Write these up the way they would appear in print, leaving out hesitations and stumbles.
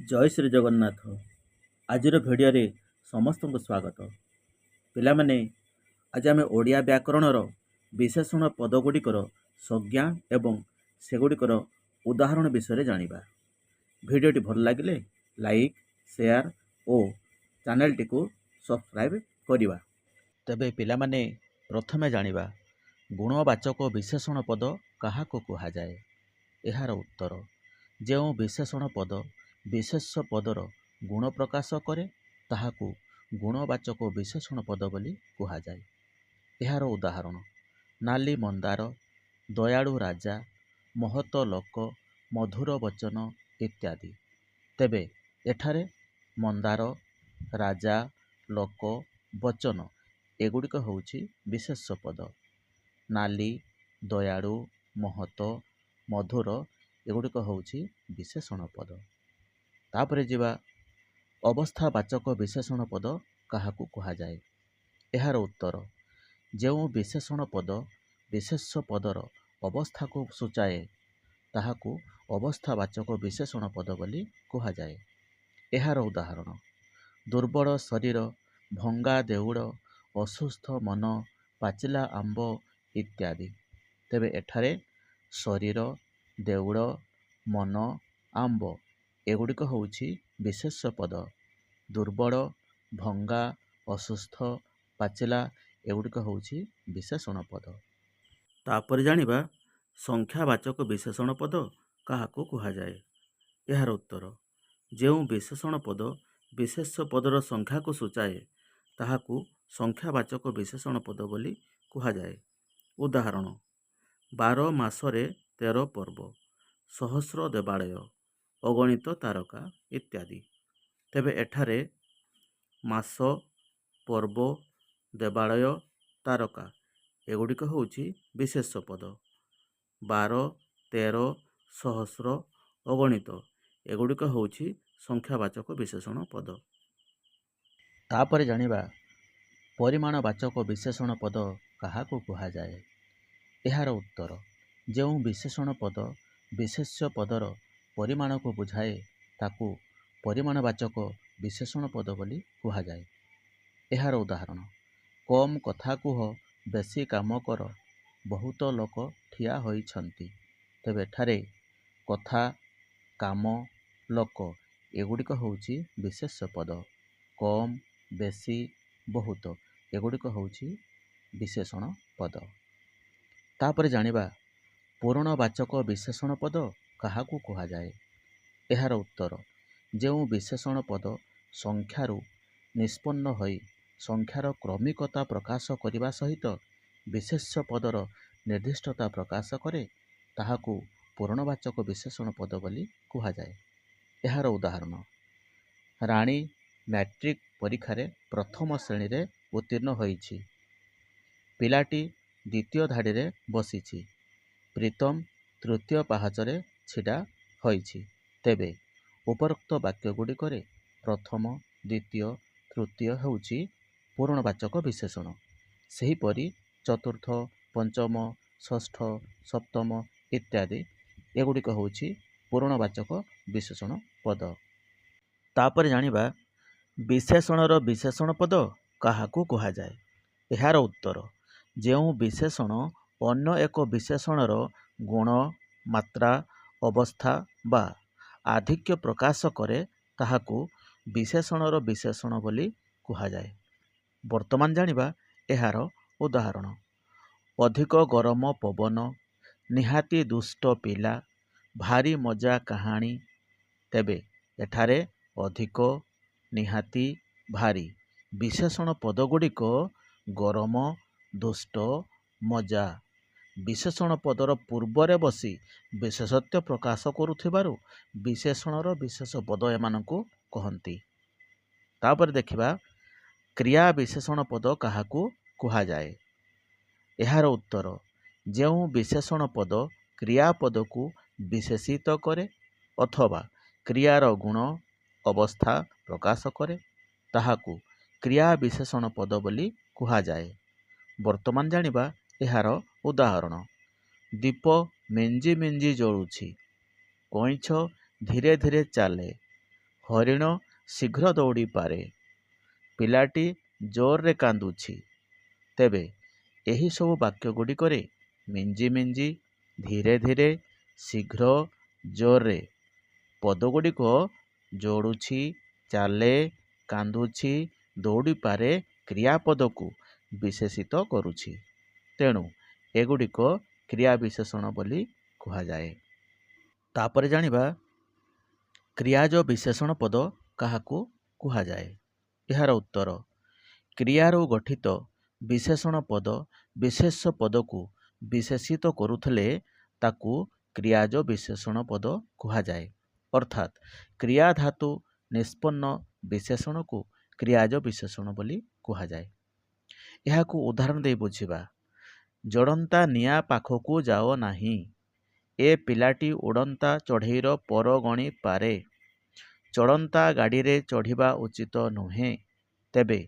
ଜୟ ଶ୍ରୀ ଜଗନ୍ନାଥ। ଆଜିର ଭିଡ଼ିଓରେ ସମସ୍ତଙ୍କୁ ସ୍ୱାଗତ। ପିଲାମାନେ, ଆଜି ଆମେ ଓଡ଼ିଆ ବ୍ୟାକରଣର ବିଶେଷଣ ପଦଗୁଡ଼ିକର ସଂଜ୍ଞା ଏବଂ ସେଗୁଡ଼ିକର ଉଦାହରଣ ବିଷୟରେ ଜାଣିବା। ଭିଡ଼ିଓଟି ଭଲ ଲାଗିଲେ ଲାଇକ୍, ସେୟାର ଓ ଚ୍ୟାନେଲଟିକୁ ସବସ୍କ୍ରାଇବ୍ କରିବା। ତେବେ ପିଲାମାନେ, ପ୍ରଥମେ ଜାଣିବା ଗୁଣବାଚକ ବିଶେଷଣ ପଦ କାହାକୁ କୁହାଯାଏ। ଏହାର ଉତ୍ତର, ଯେଉଁ ବିଶେଷଣ ପଦ ବିଶେଷ ପଦର ଗୁଣ ପ୍ରକାଶ କରେ ତାହାକୁ ଗୁଣବାଚକ ବିଶେଷଣ ପଦ ବୋଲି କୁହାଯାଏ। ଏହାର ଉଦାହରଣ ନାଲି ମନ୍ଦାର, ଦୟାଳୁ ରାଜା, ମହତ ଲୋକ, ମଧୁର ବଚନ ଇତ୍ୟାଦି। ତେବେ ଏଠାରେ ମନ୍ଦାର, ରାଜା, ଲୋକ, ବଚନ ଏଗୁଡ଼ିକ ହେଉଛି ବିଶେଷ ପଦ। ନାଲି, ଦୟାଳୁ, ମହତ, ମଧୁର ଏଗୁଡ଼ିକ ହେଉଛି ବିଶେଷଣ ପଦ। ତାପରେ ଯିବା ଅବସ୍ଥାବାଚକ ବିଶେଷଣ ପଦ କାହାକୁ କୁହାଯାଏ। ଏହାର ଉତ୍ତର, ଯେଉଁ ବିଶେଷଣ ପଦ ବିଶେଷ ପଦର ଅବସ୍ଥାକୁ ସୂଚାଏ ତାହାକୁ ଅବସ୍ଥାବାଚକ ବିଶେଷଣ ପଦ ବୋଲି କୁହାଯାଏ। ଏହାର ଉଦାହରଣ ଦୁର୍ବଳ ଶରୀର, ଭଙ୍ଗା ଦେଉଳ, ଅସୁସ୍ଥ ମନ, ପାଚିଲା ଆମ୍ବ ଇତ୍ୟାଦି। ତେବେ ଏଠାରେ ଶରୀର, ଦେଉଳ, ମନ, ଆମ୍ବ ଏଗୁଡ଼ିକ ହେଉଛି ବିଶେଷ ପଦ। ଦୁର୍ବଳ, ଭଙ୍ଗା, ଅସୁସ୍ଥ, ପାଚିଲା ଏଗୁଡ଼ିକ ହେଉଛି ବିଶେଷଣ ପଦ। ତାପରେ ଜାଣିବା ସଂଖ୍ୟାବାଚକ ବିଶେଷଣ ପଦ କାହାକୁ କୁହାଯାଏ। ଏହାର ଉତ୍ତର, ଯେଉଁ ବିଶେଷଣ ପଦ ବିଶେଷ ପଦର ସଂଖ୍ୟାକୁ ସୂଚାଏ ତାହାକୁ ସଂଖ୍ୟାବାଚକ ବିଶେଷଣ ପଦ ବୋଲି କୁହାଯାଏ। ଉଦାହରଣ 12 ମାସରେ 13 ପର୍ବ, ସହସ୍ର ଦେବାଳୟ, ଅଗଣିତ ତାରକା ଇତ୍ୟାଦି। ତେବେ ଏଠାରେ ମାସ, ପର୍ବ, ଦେବାଳୟ, ତାରକା ଏଗୁଡ଼ିକ ହେଉଛି ବିଶେଷ ପଦ। 12, 13, ସହସ୍ର, ଅଗଣିତ ଏଗୁଡ଼ିକ ହେଉଛି ସଂଖ୍ୟାବାଚକ ବିଶେଷଣ ପଦ। ତାପରେ ଜାଣିବା ପରିମାଣବାଚକ ବିଶେଷଣ ପଦ କାହାକୁ କୁହାଯାଏ। ଏହାର ଉତ୍ତର, ଯେଉଁ ବିଶେଷଣ ପଦ ବିଶେଷ୍ୟ ପଦର ପରିମାଣକୁ ବୁଝାଏ ତାକୁ ପରିମାଣବାଚକ ବିଶେଷଣ ପଦ ବୋଲି କୁହାଯାଏ। ଏହାର ଉଦାହରଣ କମ୍ କଥା କୁହ, ବେଶୀ କାମ କର, ବହୁତ ଲୋକ ଠିଆ ହୋଇଛନ୍ତି। ତେବେ ଏଠାରେ କଥା, କାମ, ଲୋକ ଏଗୁଡ଼ିକ ହେଉଛି ବିଶେଷ ପଦ। କମ୍, ବେଶୀ, ବହୁତ ଏଗୁଡ଼ିକ ହେଉଛି ବିଶେଷଣ ପଦ। ତାପରେ ଜାଣିବା ପୂରଣବାଚକ ବିଶେଷଣ ପଦ କାହାକୁ କୁହାଯାଏ। ଏହାର ଉତ୍ତର, ଯେଉଁ ବିଶେଷଣ ପଦ ସଂଖ୍ୟାରୁ ନିଷ୍ପନ୍ନ ହୋଇ ସଂଖ୍ୟାର କ୍ରମିକତା ପ୍ରକାଶ କରିବା ସହିତ ବିଶେଷ ପଦର ନିର୍ଦ୍ଦିଷ୍ଟତା ପ୍ରକାଶ କରେ ତାହାକୁ ପୂରଣବାଚକ ବିଶେଷଣ ପଦ ବୋଲି କୁହାଯାଏ। ଏହାର ଉଦାହରଣ ରାଣୀ ମ୍ୟାଟ୍ରିକ୍ ପରୀକ୍ଷାରେ ପ୍ରଥମ ଶ୍ରେଣୀରେ ଉତ୍ତୀର୍ଣ୍ଣ ହୋଇଛି। ପିଲାଟି ଦ୍ୱିତୀୟ ଧାଡ଼ିରେ ବସିଛି। ପ୍ରୀତମ ତୃତୀୟ ପାହାଚରେ ଛିଡ଼ା ହୋଇଛି। ତେବେ ଉପରୋକ୍ତ ବାକ୍ୟଗୁଡ଼ିକରେ ପ୍ରଥମ, ଦ୍ୱିତୀୟ, ତୃତୀୟ ହେଉଛି ପୂରଣବାଚକ ବିଶେଷଣ। ସେହିପରି ଚତୁର୍ଥ, ପଞ୍ଚମ, ଷଷ୍ଠ, ସପ୍ତମ ଇତ୍ୟାଦି ଏଗୁଡ଼ିକ ହେଉଛି ପୂରଣବାଚକ ବିଶେଷଣ ପଦ। ତାପରେ ଜାଣିବା ବିଶେଷଣର ବିଶେଷଣ ପଦ କାହାକୁ କୁହାଯାଏ। ଏହାର ଉତ୍ତର, ଯେଉଁ ବିଶେଷଣ ଅନ୍ୟ ଏକ ବିଶେଷଣର ଗୁଣ, ମାତ୍ରା, ଅବସ୍ଥା ବା ଆଧିକ୍ୟ ପ୍ରକାଶ କରେ ତାହାକୁ ବିଶେଷଣର ବିଶେଷଣ ବୋଲି କୁହାଯାଏ। ବର୍ତ୍ତମାନ ଜାଣିବା ଏହାର ଉଦାହରଣ ଅଧିକ ଗରମ ପବନ, ନିହାତି ଦୁଷ୍ଟ ପିଲା, ଭାରି ମଜା କାହାଣୀ। ତେବେ ଏଠାରେ ଅଧିକ, ନିହାତି, ଭାରି ବିଶେଷଣ ପଦଗୁଡ଼ିକ ଗରମ, ଦୁଷ୍ଟ, ମଜା ବିଶେଷଣ ପଦର ପୂର୍ବରେ ବସି ବିଶେଷତ୍ୱ ପ୍ରକାଶ କରୁଥିବାରୁ ବିଶେଷଣର ବିଶେଷ ପଦ ଏମାନଙ୍କୁ କହନ୍ତି। ତାପରେ ଦେଖିବା କ୍ରିୟା ବିଶେଷଣ ପଦ କାହାକୁ କୁହାଯାଏ। ଏହାର ଉତ୍ତର, ଯେଉଁ ବିଶେଷଣ ପଦ କ୍ରିୟାପଦକୁ ବିଶେଷିତ କରେ ଅଥବା କ୍ରିୟାର ଗୁଣ, ଅବସ୍ଥା ପ୍ରକାଶ କରେ ତାହାକୁ କ୍ରିୟା ବିଶେଷଣ ପଦ ବୋଲି କୁହାଯାଏ। ବର୍ତ୍ତମାନ ଜାଣିବା ଏହାର ଉଦାହରଣ ଦୀପ ମିଞ୍ଜି ମିଞ୍ଜି ଜଳୁଛି, କଇଁଛ ଧୀରେ ଧୀରେ ଚାଲେ, ହରିଣ ଶୀଘ୍ର ଦୌଡ଼ିପାରେ। ପିଲାଟି ଜୋରରେ କାନ୍ଦୁଛି। ତେବେ ଏହିସବୁ ବାକ୍ୟ ଗୁଡ଼ିକରେ ମିଞ୍ଜି ମିଞ୍ଜି, ଧୀରେ ଧୀରେ, ଶୀଘ୍ର, ଜୋରରେ ପଦଗୁଡ଼ିକ ଯୋଡ଼ୁଛି, ଚାଲେ, କାନ୍ଦୁଛି, ଦୌଡ଼ିପାରେ କ୍ରିୟାପଦକୁ ବିଶେଷିତ କରୁଛି। ତେଣୁ ଏଗୁଡ଼ିକ କ୍ରିୟା ବିଶେଷଣ ବୋଲି କୁହାଯାଏ। ତାପରେ ଜାଣିବା କ୍ରିୟାଜ ବିଶେଷଣ ପଦ କାହାକୁ କୁହାଯାଏ। ଏହାର ଉତ୍ତର କ୍ରିୟାରୁ ଗଠିତ ବିଶେଷଣ ପଦ ବିଶେଷ ପଦକୁ ବିଶେଷିତ କରୁଥିଲେ ତାକୁ କ୍ରିୟାଜ ବିଶେଷଣ ପଦ କୁହାଯାଏ। ଅର୍ଥାତ୍ କ୍ରିୟା ଧାତୁ ନିଷ୍ପନ୍ନ ବିଶେଷଣକୁ କ୍ରିୟାଜ ବିଶେଷଣ ବୋଲି କୁହାଯାଏ। ଏହାକୁ ଉଦାହରଣ ଦେଇ ବୁଝିବା। ଜଡ଼ନ୍ତା ନିଆଁ ପାଖକୁ ଯାଅ ନାହିଁ। ଏ ପିଲାଟି ଉଡ଼ନ୍ତା ଚଢ଼େଇର ପର ଗଣି ପାରେ। ଚଳନ୍ତା ଗାଡ଼ିରେ ଚଢ଼ିବା ଉଚିତ ନୁହେଁ। ତେବେ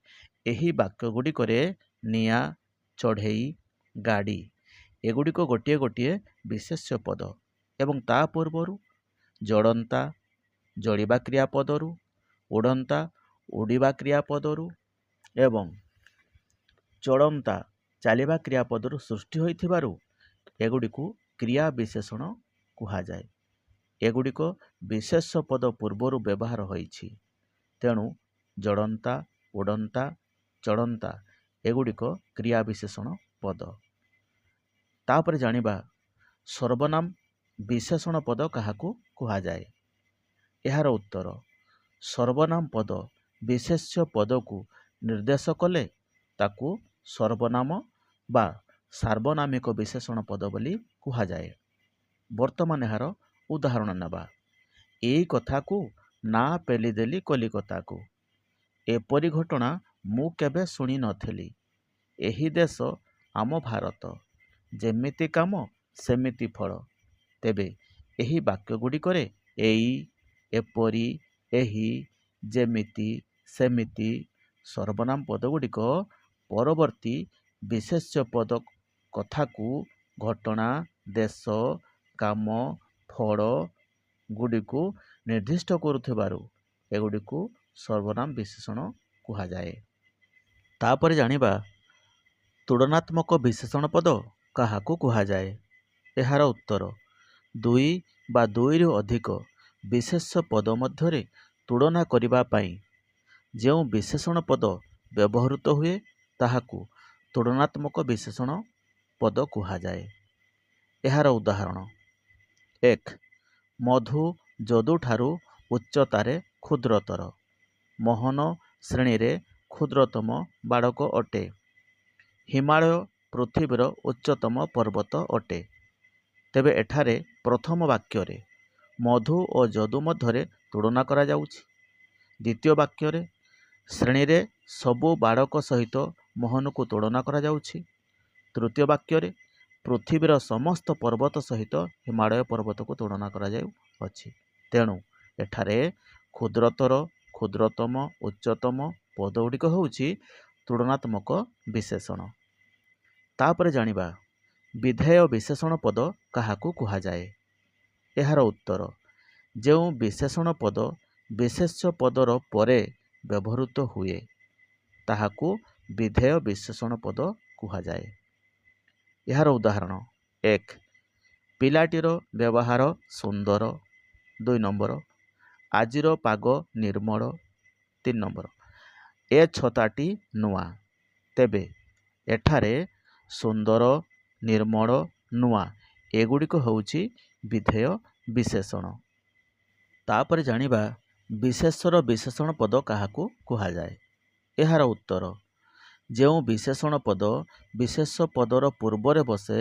ଏହି ବାକ୍ୟ ଗୁଡ଼ିକରେ ନିଆଁ, ଚଢ଼େଇ, ଗାଡ଼ି ଏଗୁଡ଼ିକ ଗୋଟିଏ ଗୋଟିଏ ବିଶେଷ୍ୟ ପଦ ଏବଂ ତା ପୂର୍ବରୁ ଜଡ଼ନ୍ତା ଜଳିବା କ୍ରିୟାପଦରୁ, ଉଡ଼ନ୍ତା ଉଡ଼ିବା କ୍ରିୟାପଦରୁ ଏବଂ ଚଳନ୍ତା ଚାଲିବା କ୍ରିୟାପଦରୁ ସୃଷ୍ଟି ହୋଇଥିବାରୁ ଏଗୁଡ଼ିକୁ କ୍ରିୟା ବିଶେଷଣ କୁହାଯାଏ। ଏଗୁଡ଼ିକ ବିଶେଷ ପଦ ପୂର୍ବରୁ ବ୍ୟବହାର ହୋଇଛି। ତେଣୁ ଜଡ଼ନ୍ତା, ଉଡ଼ନ୍ତା, ଚଳନ୍ତା ଏଗୁଡ଼ିକ କ୍ରିୟା ବିଶେଷଣ ପଦ। ତାପରେ ଜାଣିବା ସର୍ବନାମ ବିଶେଷଣ ପଦ କାହାକୁ କୁହାଯାଏ। ଏହାର ଉତ୍ତର ସର୍ବନାମ ପଦ ବିଶେଷ୍ୟ ପଦକୁ ନିର୍ଦ୍ଦେଶ କଲେ ତାକୁ ସର୍ବନାମ ବା ସାର୍ବନାମିକ ବିଶେଷଣ ପଦ ବୋଲି କୁହାଯାଏ। ବର୍ତ୍ତମାନ ଏହାର ଉଦାହରଣ ନେବା। ଏଇ କଥାକୁ ନାଁ ପେଲିଦେଲି କଲିକତାକୁ। ଏପରି ଘଟଣା ମୁଁ କେବେ ଶୁଣି ନଥିଲି। ଏହି ଦେଶ ଆମ ଭାରତ। ଯେମିତି କାମ ସେମିତି ଫଳ। ତେବେ ଏହି ବାକ୍ୟ ଗୁଡ଼ିକରେ ଏଇ, ଏପରି, ଏହି, ଯେମିତି, ସେମିତି ସର୍ବନାମ ପଦ ଗୁଡ଼ିକ ପରବର୍ତ୍ତୀ ବିଶେଷ୍ୟ ପଦ କଥାକୁ ଘଟଣା, ଦେଶ, କାମ, ଫଳ ଗୁଡ଼ିକୁ ନିର୍ଦ୍ଦିଷ୍ଟ କରୁଥିବାରୁ ଏଗୁଡ଼ିକୁ ସର୍ବନାମ ବିଶେଷଣ କୁହାଯାଏ। ତାପରେ ଜାଣିବା ତୁଳନାତ୍ମକ ବିଶେଷଣ ପଦ କାହାକୁ କୁହାଯାଏ। ଏହାର ଉତ୍ତର ଦୁଇ ବା ଦୁଇରୁ ଅଧିକ ବିଶେଷ ପଦ ମଧ୍ୟରେ ତୁଳନା କରିବା ପାଇଁ ଯେଉଁ ବିଶେଷଣ ପଦ ବ୍ୟବହୃତ ହୁଏ ତାହାକୁ ତୁଳନାତ୍ମକ ବିଶେଷଣ ପଦ କୁହାଯାଏ। ଏହାର ଉଦାହରଣ 1. ମଧୁ ଯଦୁଠାରୁ ଉଚ୍ଚତାରେ କ୍ଷୁଦ୍ରତର। ମୋହନ ଶ୍ରେଣୀରେ କ୍ଷୁଦ୍ରତମ ବାଳକ ଅଟେ। ହିମାଳୟ ପୃଥିବୀର ଉଚ୍ଚତମ ପର୍ବତ ଅଟେ। ତେବେ ଏଠାରେ ପ୍ରଥମ ବାକ୍ୟରେ ମଧୁ ଓ ଯଦୁ ମଧ୍ୟରେ ତୁଳନା କରାଯାଉଛି। ଦ୍ୱିତୀୟ ବାକ୍ୟରେ ଶ୍ରେଣୀରେ ସବୁ ବାଳକ ସହିତ ମୋହନକୁ ତୁଳନା କରାଯାଉଛି। ତୃତୀୟ ବାକ୍ୟରେ ପୃଥିବୀର ସମସ୍ତ ପର୍ବତ ସହିତ ହିମାଳୟ ପର୍ବତକୁ ତୁଳନା କରାଯାଉଅଛି। ତେଣୁ ଏଠାରେ କ୍ଷୁଦ୍ରତର, କ୍ଷୁଦ୍ରତମ, ଉଚ୍ଚତମ ପଦଗୁଡ଼ିକ ହେଉଛି ତୁଳନାତ୍ମକ ବିଶେଷଣ। ତାପରେ ଜାଣିବା ବିଧେୟ ବିଶେଷଣ ପଦ କାହାକୁ କୁହାଯାଏ। ଏହାର ଉତ୍ତର ଯେଉଁ ବିଶେଷଣ ପଦ ବିଶେଷ୍ୟ ପଦର ପରେ ବ୍ୟବହୃତ ହୁଏ ତାହାକୁ ବିଧେୟ ବିଶେଷଣ ପଦ କୁହାଯାଏ। ଏହାର ଉଦାହରଣ 1. ପିଲାଟିର ବ୍ୟବହାର ସୁନ୍ଦର। 2 ନମ୍ବର ଆଜିର ପାଗ ନିର୍ମଳ। 3 ନମ୍ବର ଏ ଛତାଟି ନୂଆ। ତେବେ ଏଠାରେ ସୁନ୍ଦର, ନିର୍ମଳ, ନୂଆ ଏଗୁଡ଼ିକ ହେଉଛି ବିଧେୟ ବିଶେଷଣ। ତାପରେ ଜାଣିବା ବିଶେଷର ବିଶେଷଣ ପଦ କାହାକୁ କୁହାଯାଏ। ଏହାର ଉତ୍ତର ଯେଉଁ ବିଶେଷଣ ପଦ ବିଶେଷ ପଦର ପୂର୍ବରେ ବସେ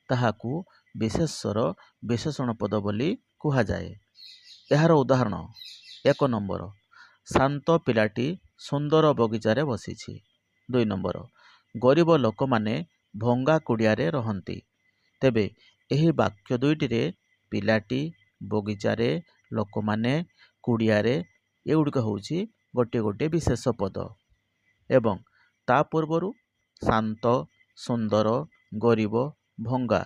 ତାହାକୁ ବିଶେଷର ବିଶେଷଣ ପଦ ବୋଲି କୁହାଯାଏ। ଏହାର ଉଦାହରଣ 1 ନମ୍ବର ଶାନ୍ତ ପିଲାଟି ସୁନ୍ଦର ବଗିଚାରେ ବସିଛି। 2 ନମ୍ବର ଗରିବ ଲୋକମାନେ ଭଙ୍ଗା କୁଡ଼ିଆରେ ରହନ୍ତି। ତେବେ ଏହି ବାକ୍ୟ ଦୁଇଟିରେ ପିଲାଟି, ବଗିଚାରେ, ଲୋକମାନେ, କୁଡ଼ିଆରେ ଏଗୁଡ଼ିକ ହେଉଛି ଗୋଟିଏ ଗୋଟିଏ ବିଶେଷ ପଦ ଏବଂ ତା ପୂର୍ବରୁ ଶାନ୍ତ, ସୁନ୍ଦର, ଗରିବ, ଭଙ୍ଗା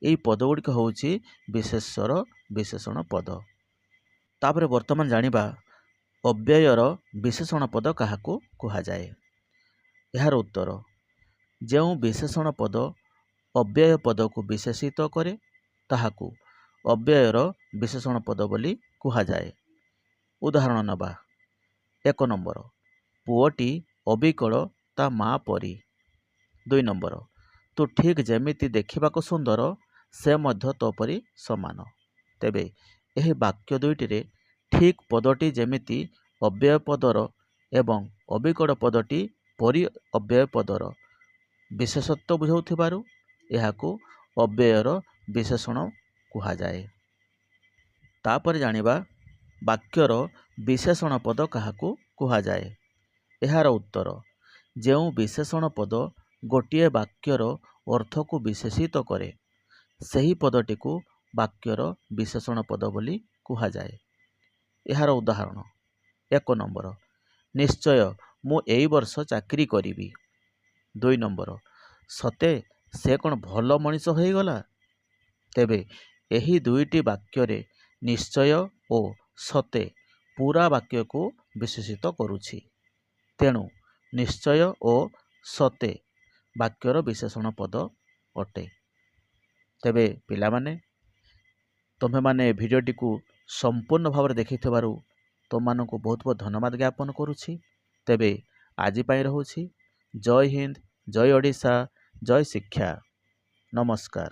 ଏହି ପଦ ଗୁଡ଼ିକ ହେଉଛି ବିଶେଷର ବିଶେଷଣ ପଦ। ତାପରେ ବର୍ତ୍ତମାନ ଜାଣିବା ଅବ୍ୟୟର ବିଶେଷଣ ପଦ କାହାକୁ କୁହାଯାଏ? ଏହାର ଉତ୍ତର, ଯେଉଁ ବିଶେଷଣ ପଦ ଅବ୍ୟୟ ପଦକୁ ବିଶେଷିତ କରେ ତାହାକୁ ଅବ୍ୟୟର ବିଶେଷଣ ପଦ ବୋଲି କୁହାଯାଏ। ଉଦାହରଣ ନେବା। 1 ନମ୍ବର, ପୁଅଟି ଅବିକଳ ତା ମା ପରି। 2 ନମ୍ବର, ତୁ ଠିକ୍ ଯେମିତି ଦେଖିବାକୁ ସୁନ୍ଦର ସେ ମଧ୍ୟ ତୋ ପରି ସମାନ। ତେବେ ଏହି ବାକ୍ୟ ଦୁଇଟିରେ ଠିକ୍ ପଦଟି ଯେମିତି ଅବ୍ୟୟ ପଦର ଏବଂ ଅବିକଳ ପଦଟି ପରି ଅବ୍ୟୟ ପଦର ବିଶେଷତ୍ୱ ବୁଝାଉଥିବାରୁ ଏହାକୁ ଅବ୍ୟୟର ବିଶେଷଣ କୁହାଯାଏ। ତାପରେ ଜାଣିବା ବାକ୍ୟର ବିଶେଷଣ ପଦ କାହାକୁ କୁହାଯାଏ? ଏହାର ଉତ୍ତର, ଯେଉଁ ବିଶେଷଣ ପଦ ଗୋଟିଏ ବାକ୍ୟର ଅର୍ଥକୁ ବିଶେଷିତ କରେ ସେହି ପଦଟିକୁ ବାକ୍ୟର ବିଶେଷଣ ପଦ ବୋଲି କୁହାଯାଏ। ଏହାର ଉଦାହରଣ। 1 ନମ୍ବର, ନିଶ୍ଚୟ ମୁଁ ଏଇ ବର୍ଷ ଚାକିରି କରିବି। 2 ନମ୍ବର, ସତେ ସେ କ'ଣ ଭଲ ମଣିଷ ହୋଇଗଲା? ତେବେ ଏହି ଦୁଇଟି ବାକ୍ୟରେ ନିଶ୍ଚୟ ଓ ସତେ ପୂରା ବାକ୍ୟକୁ ବିଶେଷିତ କରୁଛି। ତେଣୁ ନିଶ୍ଚୟ ଓ ସତେ ବାକ୍ୟର ବିଶେଷଣ ପଦ ଅଟେ। ତେବେ ପିଲାମାନେ, ତୁମେମାନେ ଭିଡ଼ିଓଟିକୁ ସମ୍ପୂର୍ଣ୍ଣ ଭାବରେ ଦେଖିଥିବାରୁ ତୁମମାନଙ୍କୁ ବହୁତ ବହୁତ ଧନ୍ୟବାଦ ଜ୍ଞାପନ କରୁଛି। ତେବେ ଆଜି ପାଇଁ ରହୁଛି। ଜୟ ହିନ୍ଦ, ଜୟ ଓଡ଼ିଶା, ଜୟ ଶିକ୍ଷା। ନମସ୍କାର।